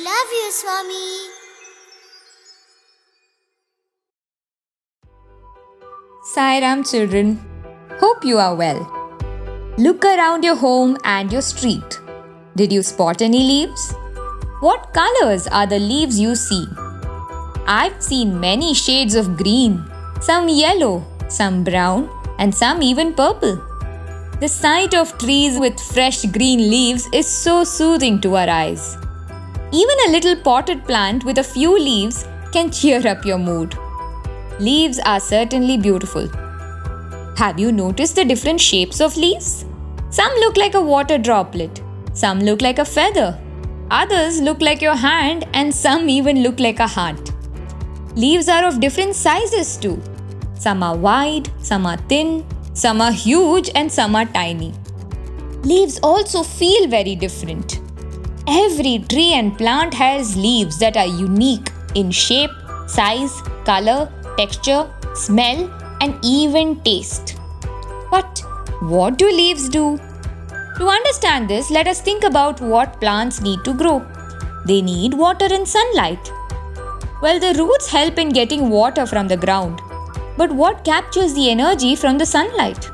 Love you, Swami. Sairam children, hope you are well. Look around your home and your street. Did you spot any leaves? What colors are the leaves you see? I've seen many shades of green, some yellow, some brown, and some even purple. The sight of trees with fresh green leaves is so soothing to our eyes. Even a little potted plant with a few leaves can cheer up your mood. Leaves are certainly beautiful. Have you noticed the different shapes of leaves? Some look like a water droplet, some look like a feather, others look like your hand, and some even look like a heart. Leaves are of different sizes too. Some are wide, some are thin, some are huge, and some are tiny. Leaves also feel very different. Every tree and plant has leaves that are unique in shape, size, color, texture, smell, and even taste. But what do leaves do? To understand this, let us think about what plants need to grow. They need water and sunlight. Well, the roots help in getting water from the ground. But what captures the energy from the sunlight?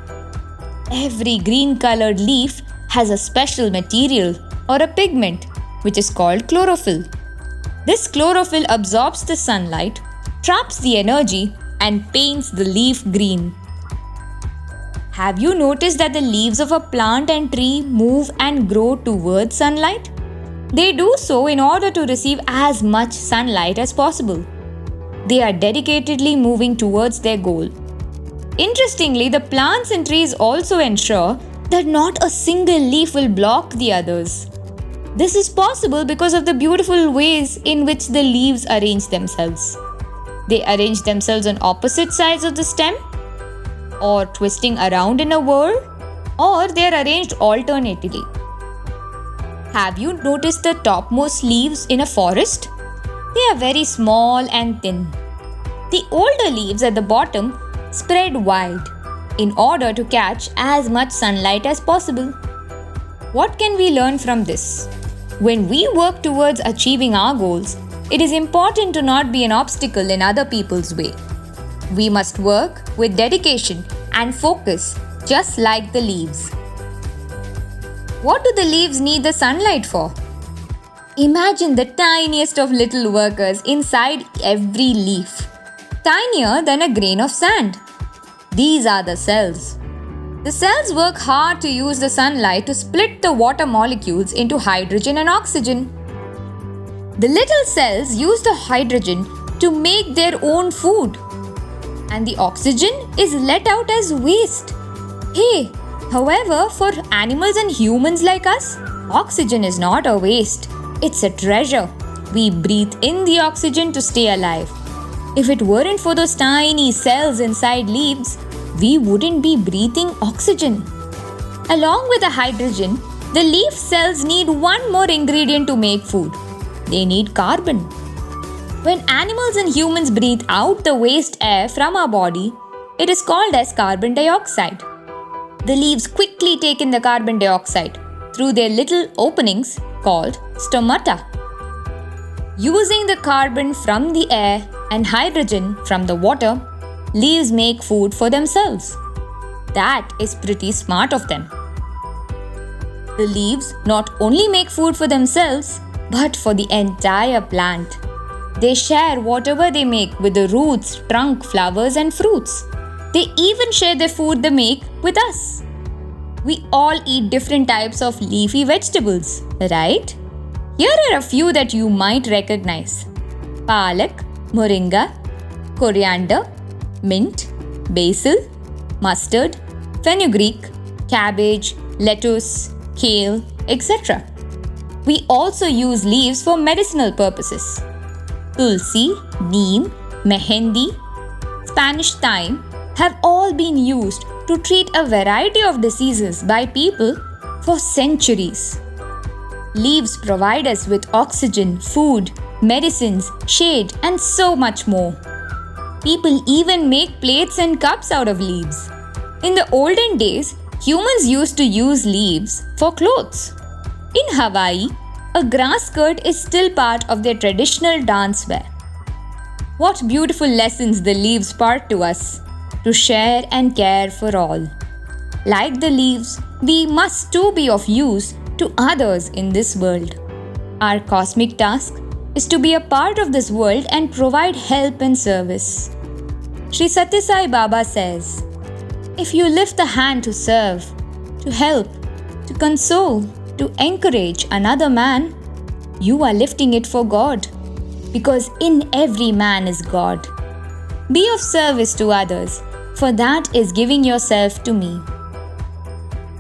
Every green colored leaf has a special material or a pigment which is called chlorophyll. This chlorophyll absorbs the sunlight, traps the energy, and paints the leaf green. Have you noticed that the leaves of a plant and tree move and grow towards sunlight? They do so in order to receive as much sunlight as possible. They are dedicatedly moving towards their goal. Interestingly, the plants and trees also ensure that not a single leaf will block the others. This is possible because of the beautiful ways in which the leaves arrange themselves. They arrange themselves on opposite sides of the stem, or twisting around in a whirl, or they are arranged alternately. Have you noticed the topmost leaves in a forest? They are very small and thin. The older leaves at the bottom spread wide in order to catch as much sunlight as possible. What can we learn from this? When we work towards achieving our goals, it is important to not be an obstacle in other people's way. We must work with dedication and focus, just like the leaves. What do the leaves need the sunlight for? Imagine the tiniest of little workers inside every leaf, tinier than a grain of sand. These are the cells. The cells work hard to use the sunlight to split the water molecules into hydrogen and oxygen. The little cells use the hydrogen to make their own food, and the oxygen is let out as waste. However, for animals and humans like us, oxygen is not a waste. It's a treasure. We breathe in the oxygen to stay alive. If it weren't for those tiny cells inside leaves, we wouldn't be breathing oxygen. Along with the hydrogen, the leaf cells need one more ingredient to make food. They need carbon. When animals and humans breathe out the waste air from our body, it is called as carbon dioxide. The leaves quickly take in the carbon dioxide through their little openings called stomata. Using the carbon from the air and hydrogen from the water, leaves make food for themselves. That is pretty smart of them. The leaves not only make food for themselves, but for the entire plant. They share whatever they make with the roots, trunk, flowers, and fruits. They even share the food they make with us. We all eat different types of leafy vegetables, right? Here are a few that you might recognize: palak, moringa, coriander, mint, basil, mustard, fenugreek, cabbage, lettuce, kale, etc. We also use leaves for medicinal purposes. Tulsi, neem, mehendi, Spanish thyme have all been used to treat a variety of diseases by people for centuries. Leaves provide us with oxygen, food, medicines, shade, and so much more. People even make plates and cups out of leaves. In the olden days, humans used to use leaves for clothes. In Hawaii, a grass skirt is still part of their traditional dance wear. What beautiful lessons the leaves part to us, to share and care for all. Like the leaves, we must too be of use to others in this world. Our cosmic task is to be a part of this world and provide help and service. Sri Sathya Sai Baba says, if you lift the hand to serve, to help, to console, to encourage another man, you are lifting it for God, because in every man is God. Be of service to others, for that is giving yourself to me.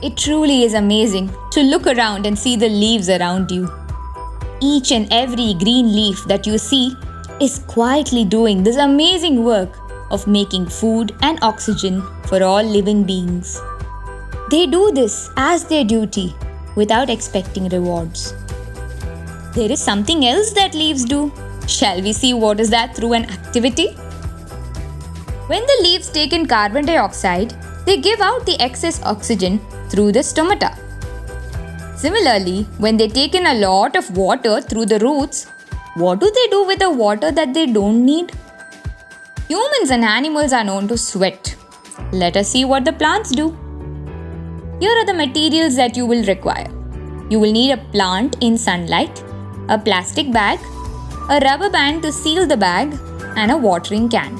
It truly is amazing to look around and see the leaves around you. Each and every green leaf that you see is quietly doing this amazing work of making food and oxygen for all living beings. They do this as their duty without expecting rewards. There is something else that leaves do. Shall we see what is that through an activity? When the leaves take in carbon dioxide, they give out the excess oxygen through the stomata. Similarly, when they take in a lot of water through the roots, what do they do with the water that they don't need? Humans and animals are known to sweat. Let us see what the plants do. Here are the materials that you will require. You will need a plant in sunlight, a plastic bag, a rubber band to seal the bag, and a watering can.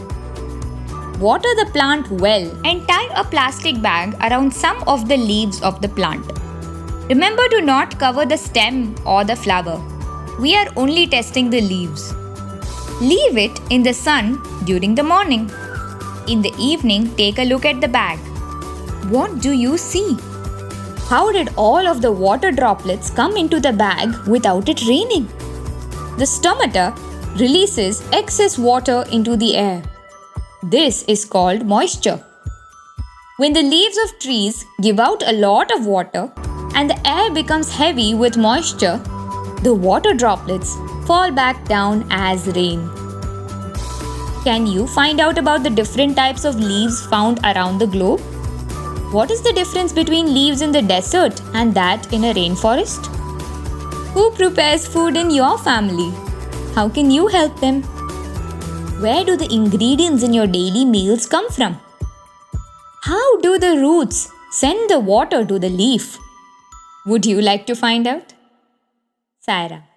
Water the plant well and tie a plastic bag around some of the leaves of the plant. Remember to not cover the stem or the flower. We are only testing the leaves. Leave it in the sun during the morning. In the evening, take a look at the bag. What do you see? How did all of the water droplets come into the bag without it raining? The stomata releases excess water into the air. This is called moisture. When the leaves of trees give out a lot of water and the air becomes heavy with moisture, the water droplets fall back down as rain. Can you find out about the different types of leaves found around the globe? What is the difference between leaves in the desert and that in a rainforest? Who prepares food in your family? How can you help them? Where do the ingredients in your daily meals come from? How do the roots send the water to the leaf? Would you like to find out? Saira.